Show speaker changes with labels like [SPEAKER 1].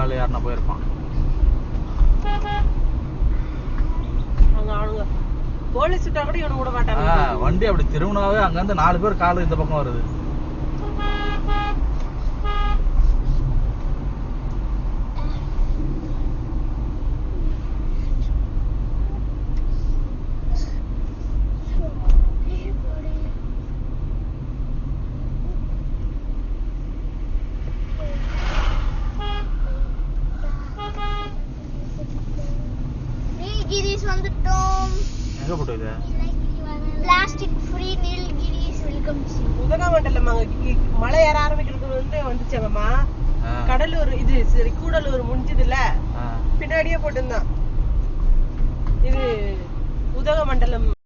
[SPEAKER 1] ஆள் யாருன்னா போயிருப்பான்.
[SPEAKER 2] போலீஸ் விட்டா கூட இவனு விட மாட்டாங்க.
[SPEAKER 1] வண்டி அப்படி திரும்பினாவே அங்க இருந்து 4 பேர் கால் இந்த பக்கம் வருது. எங்க போட்டு இது
[SPEAKER 3] plastic free Nilgiris welcome to
[SPEAKER 2] Udhagamandalam. மழை ஏற ஆரம்பிக்கிறது வந்துச்சாங்கம்மா. கடலூர் இது கூடலூர் முடிஞ்சதுல பின்னாடியே போட்டுருந்தான். இது உதகமண்டலம்.